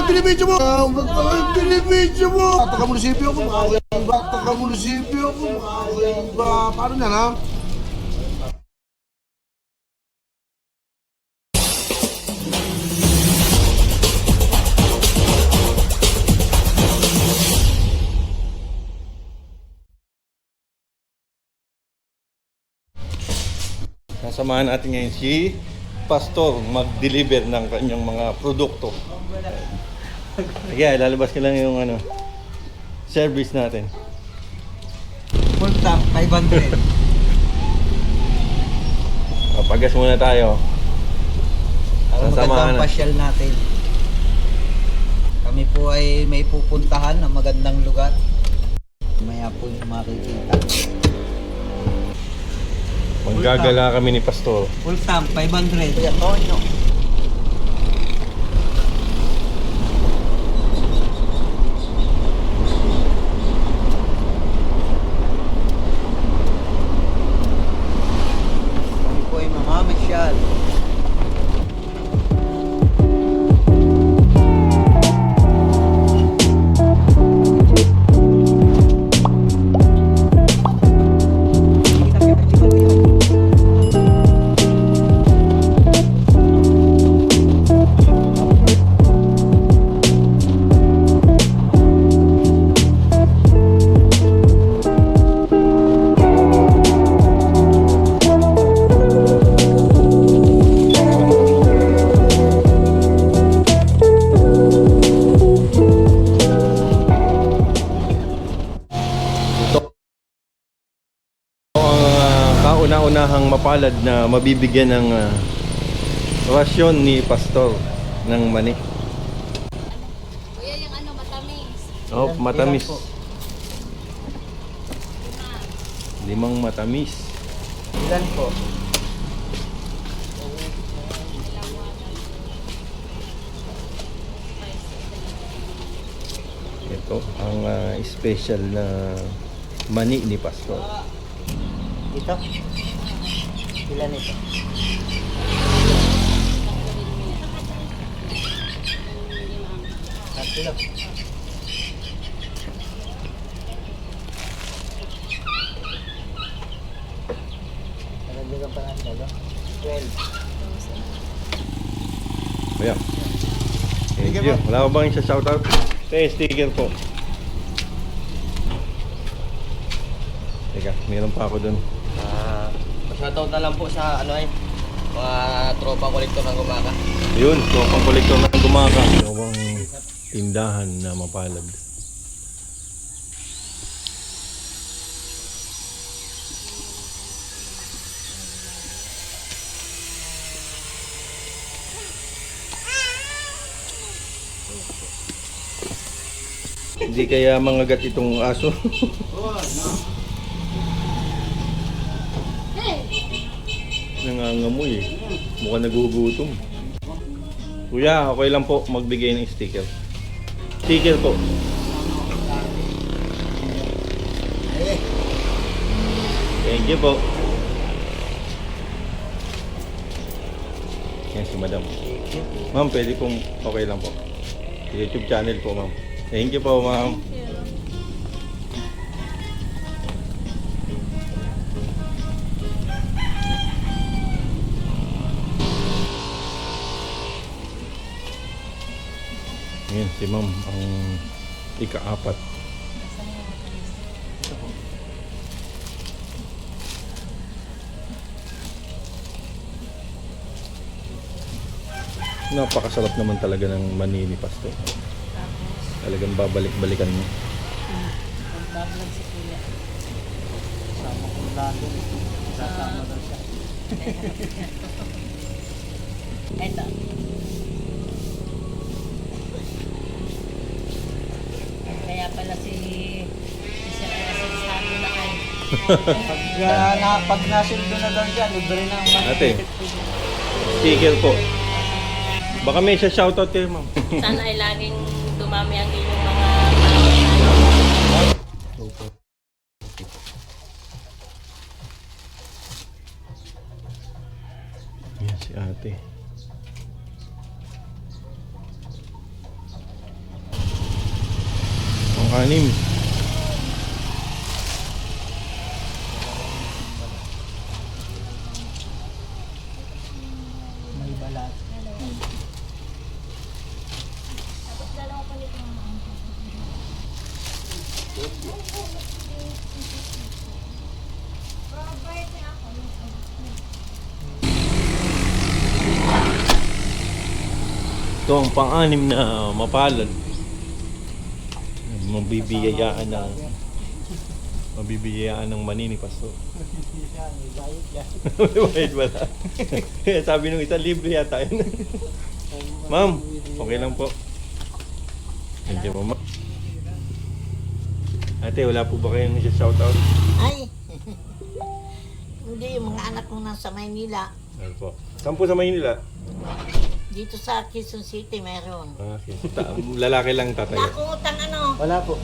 binibidyo mo! Ba't ka binibidyo mo? Taga-munisipyo ko, makakaiba. Taga-munisipyo ko, makakaiba. Paano yan, ha? Kasamahan natin ngayon si Pastor mag-deliver ng kanyang mga produkto. Kaya lalabas ko lang yung service natin. Full tank, 500. Pagas muna tayo. Ang magandang pasyal natin. Kami po ay may pupuntahan ng magandang lugar. Maya po yung makikita. Maggagala kami ni Pastor. Full tank, 500. Yan, Tonyo. Kami po ay mamamasyal. Kauna-unahang mapalad na mabibigyan ng rasyon ni Pastor ng mani. Kuya, yung matamis. Oh, matamis. Lima. 5 matamis. Ilan po? Ito ang special na mani ni Pastor. Ito? Ilan ito? Tatlo. Nalagyan pa ng dalo? 12. Ayan. Thank you. Wala ka bang isa shoutout? Ito sticker po. Teka, meron pa ako dun. Shoutout na lang po sa mga tropang kolektor ng Gumaka. Yun, so pang kolektor ng Gumaka. Ito ang tindahan na mapalad. Hindi kaya mangagat itong aso. Nangangamoy eh. Mukhang nagugutom. Kuya, okay lang po magbigay ng sticker. Sticker po. Thank you po. Yan si Madam. Ma'am, pwede pong okay lang po. YouTube channel po, ma'am. Thank you po, ma'am. Yan si ma'am ang ika-4. Napakasarap naman talaga ng mani ni Pastor. Talagang babalik-balikan mo. Pagbablog si Kuya. Sama kong lahat. Sasama daw siya. Ito. Kaya pala si Sir Erasol sabi na ay Pag nasildo na daw siya, libre na ang mani. Ate, sticker po. Baka may siya shoutout kayo, ma'am. sana ay laging dumami ang inyong mga Yan si ate. Anim. May balat. Ito ang pang-anim na mapalad. Mabibiyayaan ng mani ni Pastor. May bayad wala. Sabi nung isa, libre yata yun. Ma'am, okay lang po. Thank you po, ma'am. Ate, wala po ba kayong shoutout? Ay! Hindi, yung mga anak ko nasa Maynila. Ano po? Saan po sa Maynila? Dito sa Quezon City meron. Ah, okay. Lalaki lang tatay. Nakungutang ano? Wala po.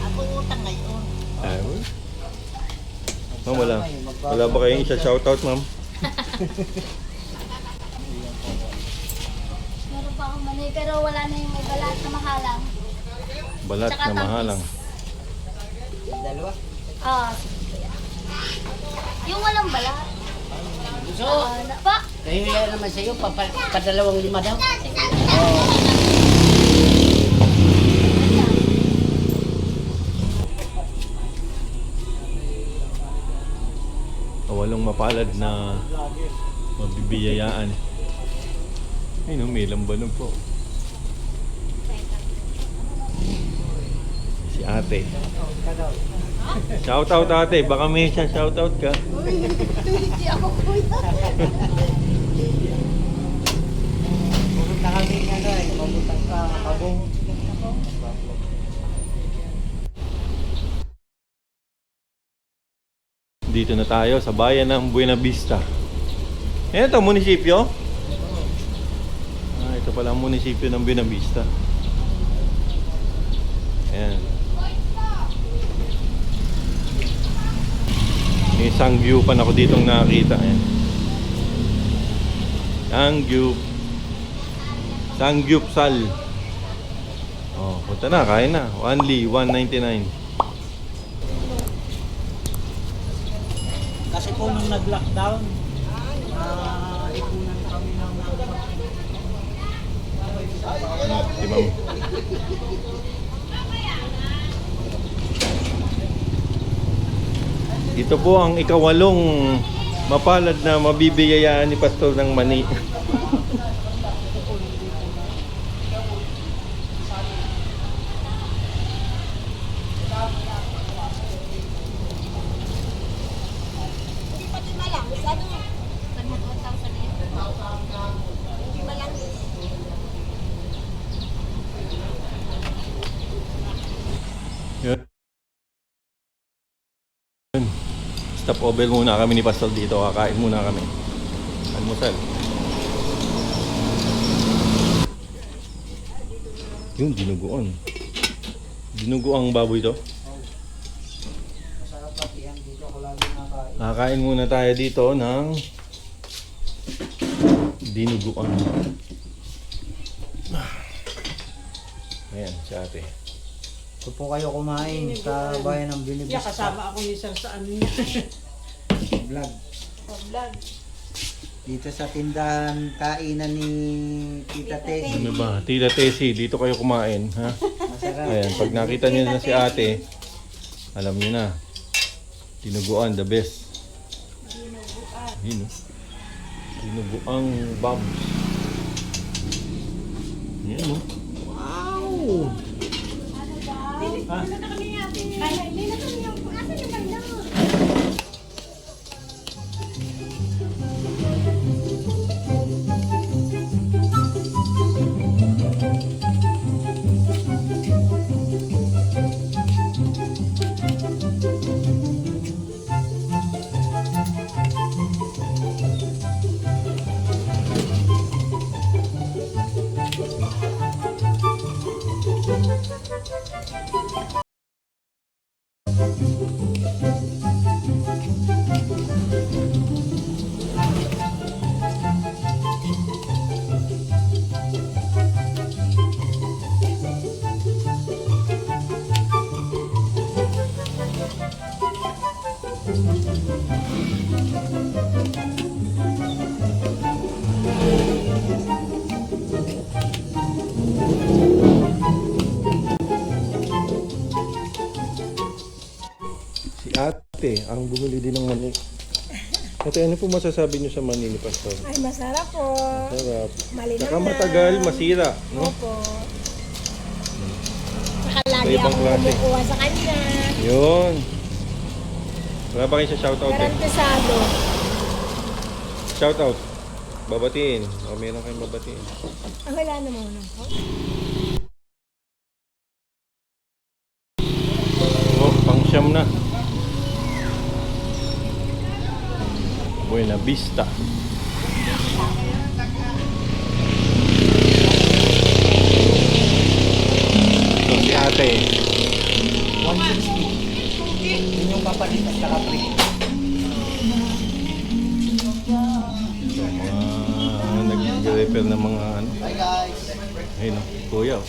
Ako utang ngayon. Ay, ma'am, wala ba kayong shoutout, ma'am? Meron pa akong mani, pero wala na yung may balat na mahalang. Balat Tsaka na mahalang. Dalawa. Ah, yung walang balat. So, Pa, kayo yan naman sa'yo, padalawang lima daw. Walong mapalad na mabibiyayaan. Ay no, may lambanog po. Si ate. Shoutout ate, baka may siya shoutout ka. hindi ako kuya. Pupunta kami ano eh. Pupunta ka kabong. Dito na tayo sa bayan ng Buena Vista. Ito, munisipyo? Ah, ito pala ang munisipyo ng Buena Vista. Ayan. May Sangyupan ako ditong nakakita. Ayan. Sangyupsal. Oh, punta na, kain na. Only 199. Kasi po nung nag-lockdown, ipunan kami ng Si ma'am. Ito po ang ikawalong mapalad na mabibiyayaan ni Pastor ng mani. Yun. Stop over muna kami ni Pastor dito. Kakain muna kami. Almusal. Yung dinuguan. Dinuguang baboy to. masarap pati yan dito. Ako lagi nakain. Kakain muna tayo dito ng dinuguan. Ayan, si ate. Ito po kayo kumain sa bayan ng Binibista. Yeah, kasama ako ni Sir sa ano niya. Vlog. Vlog. Dito sa tindahan kainan ni Tita Tess. Ano ba? Tita Tessie, dito kayo kumain, ha? Masarap. Ayan, pag nakita niyo na si ate, alam niyo na. Dinuguan, the best. Yun, dinuguang bombs. Yan, no? Wow! ate ang bumili din ng mani. Ate, ano po masasabi niyo sa mani ni Pastor? Ay, masarap po. Sarap. Malinamnam. Saka matagal, masira, no? Opo. Saka lagi May ibang ako klase. kumukuha sa kanya. Yun. Wala ba kayo sa shoutout eh? Garantisado. Shoutout. Babatiin. O meron kayong babatiin. Ah, wala naman ako. Oh, pang siyam na. Buena Vista. So, si ate. 160. Yun yung kapalit at saka free. So, mga nag-repair ng mga ano. Bye guys! Ayun o, kuya. Oh.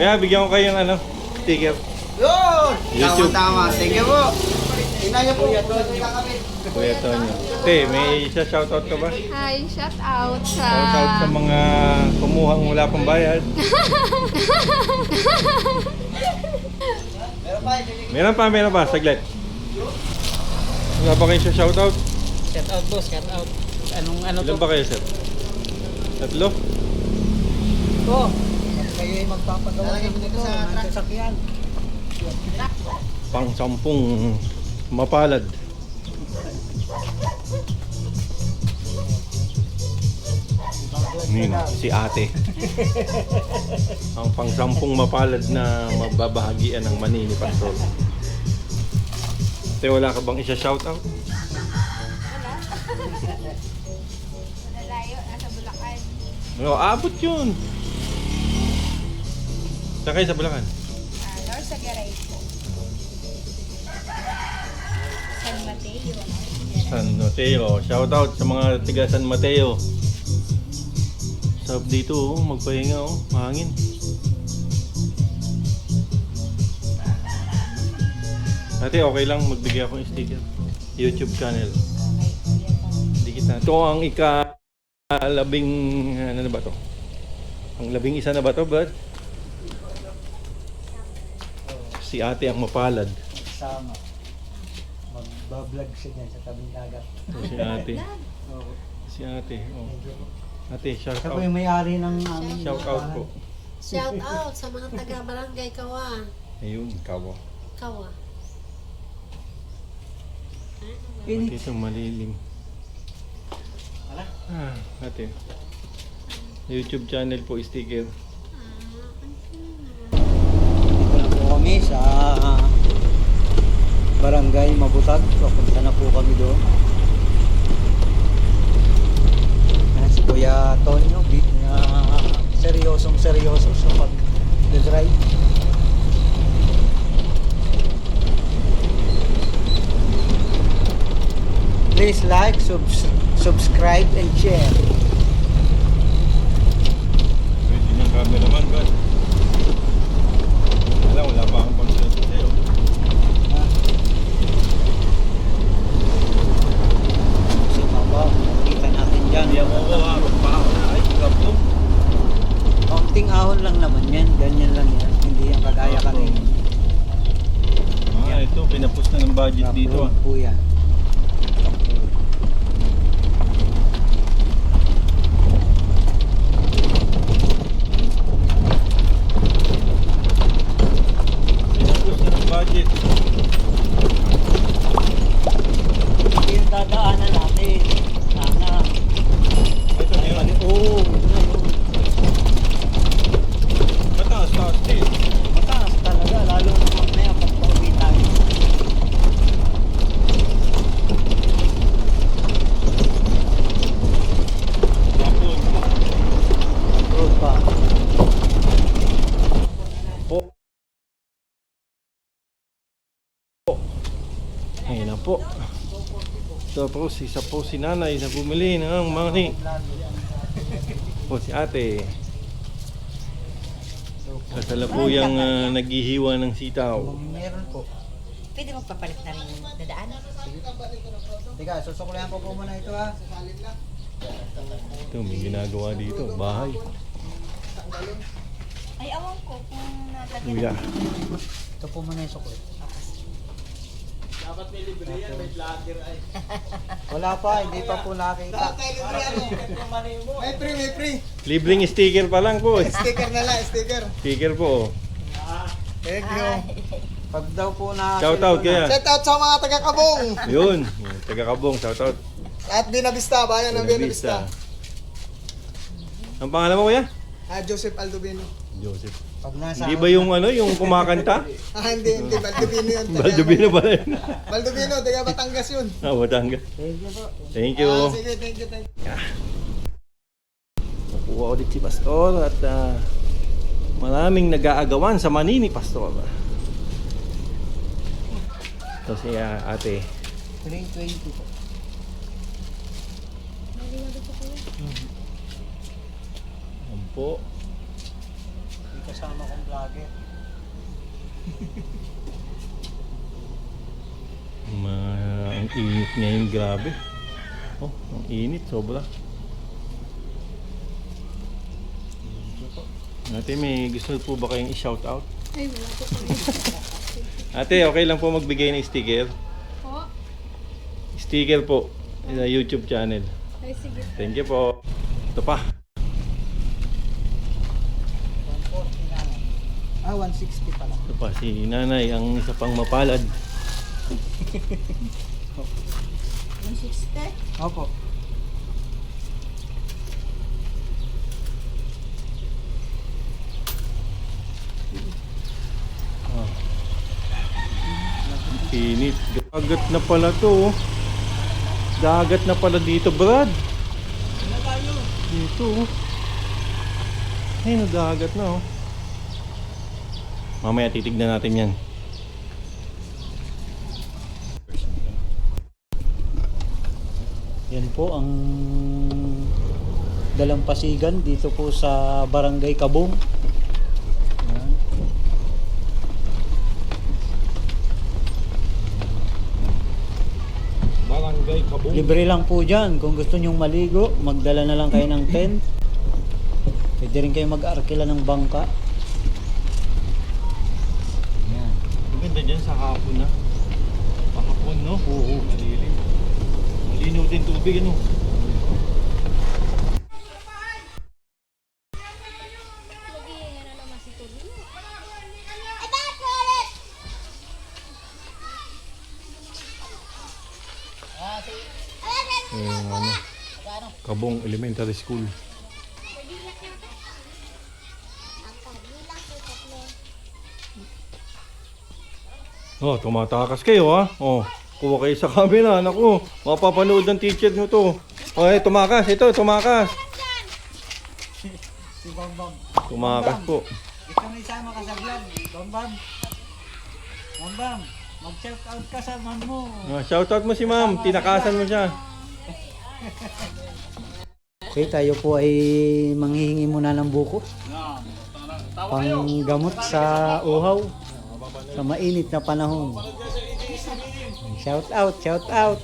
Kaya bigyan ko kayo ng ano, sticker. Yun! YouTube. Tama, sige po. Tingnan niyo po. Kakabit. Kuya Tonyo. Te, may isa shoutout ka ba? Hi, shout out sa... Shoutout sa mga kumuhang wala pang bayad. Meron pa, saglit. Wala ba kayo sa shoutout? Shout out boss, shout out. Ano Ilan ba kayo, sir? Tatlo? Ito. Kayo ay magpapagawa ng ito ng sasakyan. Pang 10 mapalad. Nino, si ate. Ang pang 10 mapalad na mababahagian ng mani ni Pastor. Te, wala ka bang isa shoutout? Malalayo, nasa Bulacan. No, abot yun. Saan kayo sa Bulacan? North Sagaray po. San Mateo. San Mateo. Shoutout sa mga tiga San Mateo. Sarap dito, oh. Magpahinga, oh. Mahangin. Ate, okay lang magbigay ako ng sticker. YouTube channel. Hindi kita. Ito ang ika-labing, ano na ba to? Ang 11 na ba to, bud? Si ate ang mapalad. Sama. Magbablog siya dyan sa tabing dagat. So, si ate. Si ate, oh. Ate, shout Siya po out. yung may-ari ng aming Shout out po. Shout out sa mga taga Barangay Kawa. Ayun, kawa. Kawa. Dito malilim. Ate. YouTube channel po, sticker. Dito na po kami sa Barangay Mabutag. Papunta na po kami doon. Ayan si Kuya Tonyo, seryosong seryoso sa pag-drive. Please like, subscribe, and share. Pwede ng cameraman, bud. Wala pa akong pag-selfie sa'yo. Kasi baba, kita natin dyan. Hindi ako harap pa ako na. Ay, gablo. Kaunting ahon lang naman yan, ganyan lang yan. Hindi yan kagaya kanina. Ito, pinapos na ng budget dito. Upload po yan. Pinapos na ng budget. Ito yung dadaanan natin. Sana. Ito na yun. Oo, yun na yun. Mataas din. Mataas talaga, lalo na mamaya pag pauwi tayo. Road pa. Ayun na po. Tapos isa po si nanay na bumili ng mani. O si ate. Kasalukuyang naghihiwa ng sitaw. Meron po. Pwede magpapalit na rin yung dadaan? Teka, susukulihan ko po muna ito ha. Ito, may ginagawa dito. Bahay. Ay, awan ko kung nalagyan. Kuya. Ito po muna yung sukli. Dapat may libre yan, may vlogger ay. Wala pa, hindi pa po nakita. May free. Libreng sticker pa lang po. Sticker na lang, sticker. Sticker po. Thank you. Pag daw po na... Shout out kaya. Shout out sa mga taga-Kabong. Yun. Taga Kabong, shout out. At Binavista, bayan ng Binavista. Ang pangalan mo kuya? Joseph Aldovino. Joseph. Pag nasa... Hindi ba yung yung kumakanta? Hindi, Baldovino yun. Baldovino ba rin? Baldovino, taga Batangas yun. Ah, Batangas. Thank you po. Thank you. Sige, thank you. Nakuha ulit si Pastor at maraming nag-aagawan sa mani ni Pastor. Ito si ate. 320 po. Yan po. May kasama kong vlogger. Ang init ngayon, grabe. Oh, ang init, sobra. Ate, may gusto po ba kayong i-shout out? Ay, wala po. Ate, okay lang po magbigay ng sticker? Po? Sticker po sa YouTube channel. Ay, sige. Thank you po. Ito pa. 140 na. 160 pala. Ito pa si nanay, ang isa pang mapalad. 160? Opo. Init. Dagat na pala to. Dagat na pala dito, Brad. Dito. Ayun, dagat na oh. Mamaya titignan natin yan. Yan po ang dalampasigan dito po sa Barangay Kabong. Yan. Barangay Kabong. Libre lang po dyan. Kung gusto nyong maligo, magdala na lang kayo ng tent. Pwede rin kayo mag-arkila ng bangka. Yan. Maganda dyan sa hapon na. Pakapon, no? Oo. Malilim. Malinaw din tubig, ano? Kabong Elementary School. Oh, tumatakas kayo ha. Oh, kuha kayo sa camera, naku. Mapapanood ng teacher nyo to. Okay, tumakas. Ito, tumakas. Si Bambam. Tumakas po. Ito na isama ka sa vlog. Bambam. Bambam. Mag-shout out ka sa mom mo. Shoutout mo si ma'am. Tinakasan mo siya. Okay, tayo po ay manghihingi muna ng buko. Panggamot sa uhaw. Sa mainit na panahon. Shout out, shout out.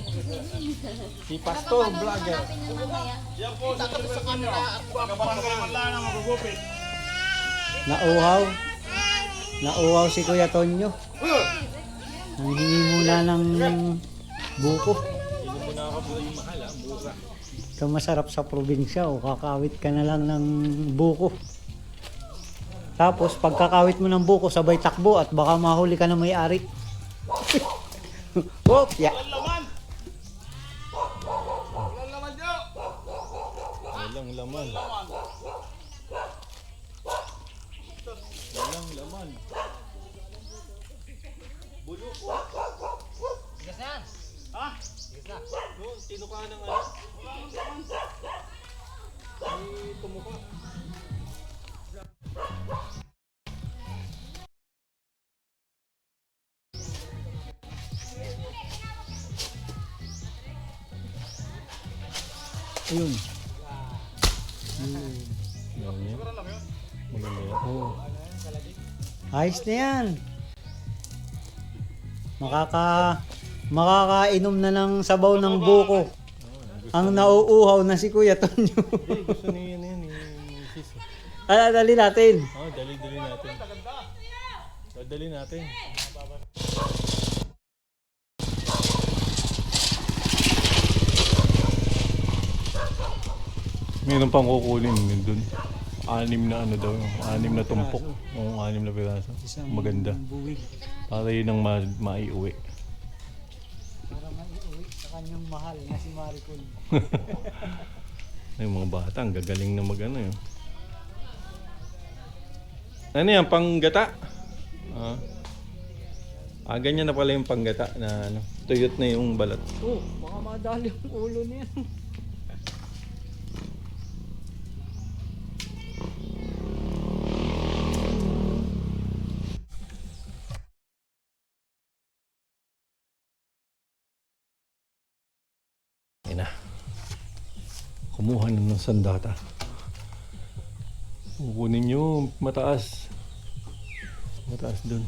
Si Pastor Vlogger. Nauhaw. Nauhaw si Kuya Tonyo. Ang hingi muna ng buko. Ito masarap sa probinsya o kakawit ka na lang ng buko. Tapos pagkakawit mo ng buko sabay takbo at baka mahuli ka na may-ari. Hop, ya. Walang laman. Walang laman. Bulok po. Tigas na yan. Ha? Tigas na. Doon, tinuka ng ano. Ay, tumuka. Ayun. Maganda yan. Oo. Ayos na yan. Makakainom na ng sabaw ng buko. Ang nauuhaw na si Kuya Tonyo. Gusto niya yan, ni sis. Dali natin. Oh, dali natin. Dali natin. Meron pang kukunin yun dun. 6 na ano daw, 6 na tumpok. Oo, 6 na piraso. Maganda. Buwig. Para yun ang maiuwi. Para maiuwi sa kanyang mahal na si Maricol. Yung mga bata, ang gagaling na mag-ano yun. Ano yan, panggata? Ganyan na pala yung panggata na ano, tuyot na yung balat. Oh, baka madali yung ulo niya. Ayun na. Kumuha na ng sandata. Kukunin nyo mataas. Mataas dun.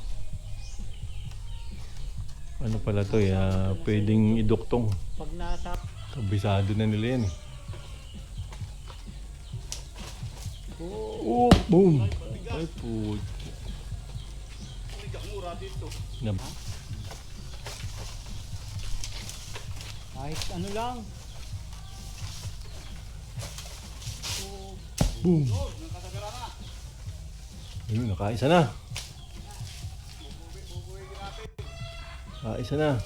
Ano pala to pwedeng iduktong. Pag nasa... Kabisado na nila yan eh. Oh, boom! Ay po. Kahit ano lang. Boom! Ayun, nakaisa na. Nakaisa na.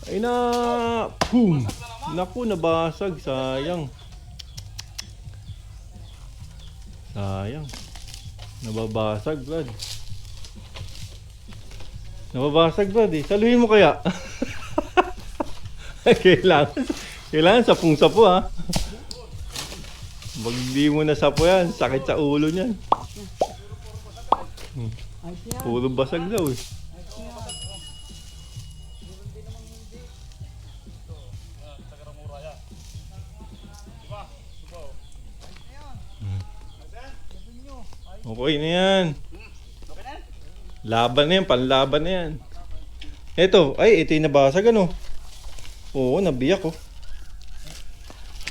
Ay na! Boom! Naku, nabasag. Sayang. Sayang. Nababasag, Brad. Nababasag, Brad eh. Saluhin mo kaya? Kailangan sapong-sapo ha. Pag di mo na sapo yan, sakit sa ulo niyan. Puro basag daw eh. Okay na yan. Laban na yan, panlaban na yan. Ito yung nabasag ano. Oo, nabiyak oh.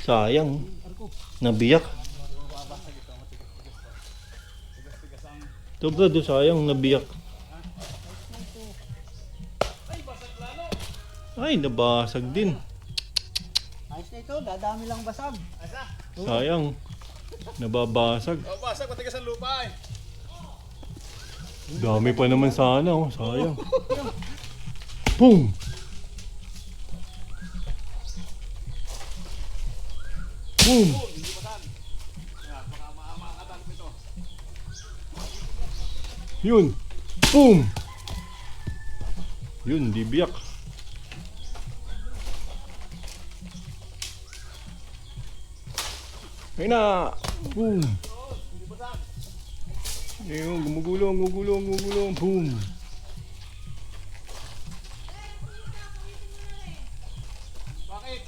Sayang. Nabiyak. Ito bro, sayang, nabiyak. Ay, nabasag din. Ayos na ito, dadami lang basag. Sayang. Nababasag. Basag, matigas ang lupa eh. Dami pa naman sana oh, sayang. Boom! Boom! Yun! Boom! Yun, di biyak. Ayun na! Boom! Ayun, gumugulong. Boom! Bakit?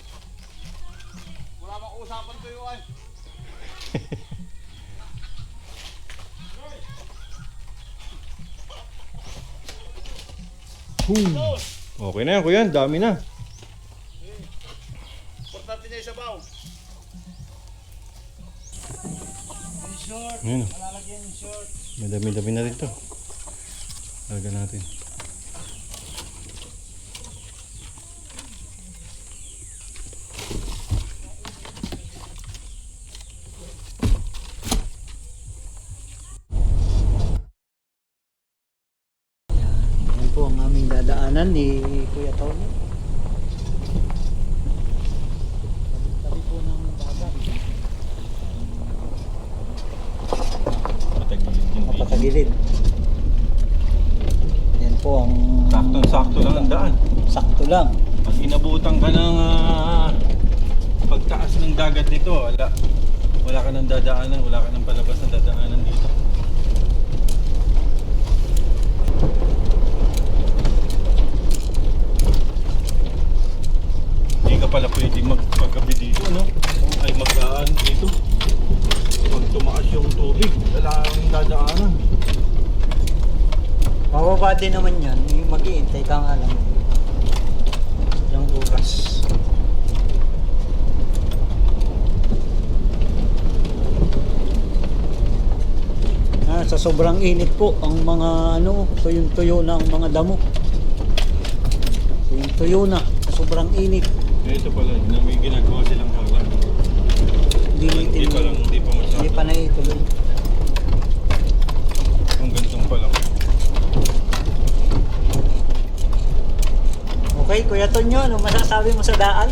Wala bang usapan kayo ay? Boom! Okay na yan, kuya. Dami na. Importante niya yung sabaw. Ayun. May dami-dami na rin ito. Lagyan natin. Yan po ang aming dadaanan ni Kuya Tony. Tabi po ng dagat. Mapatagilid. Yan po ang... Sakto lang ang daan. Sakto lang. Pag inabutan ka ng pagtaas ng dagat dito, wala ka nang dadaanan, wala ka nang palabas na dadaanan dito. Hindi ka pala pwede magpagabi dito, no? Ay mag-aan dito. Pag tumaas yung tubig, wala kang dadaanan. Bababa din naman yan. Mag-iintay ka nga lang. Ilang oras. Sa sobrang init po, ang mga tuyong-tuyo na ang mga damo. Tuyong-tuyo na sa sobrang init. Ito pala, na may ginagawa silang halang. Hindi pa masyado. Hindi pa naituloy. Ang gantong pa lang. Okay, Kuya Tonyo, ano masasabi mo sa daan?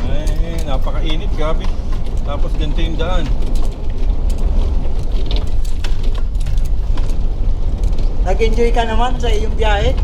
Ay, napakainit, grabe. Tapos ganito yung daan. Nag-enjoy ka naman sa iyong biyahe?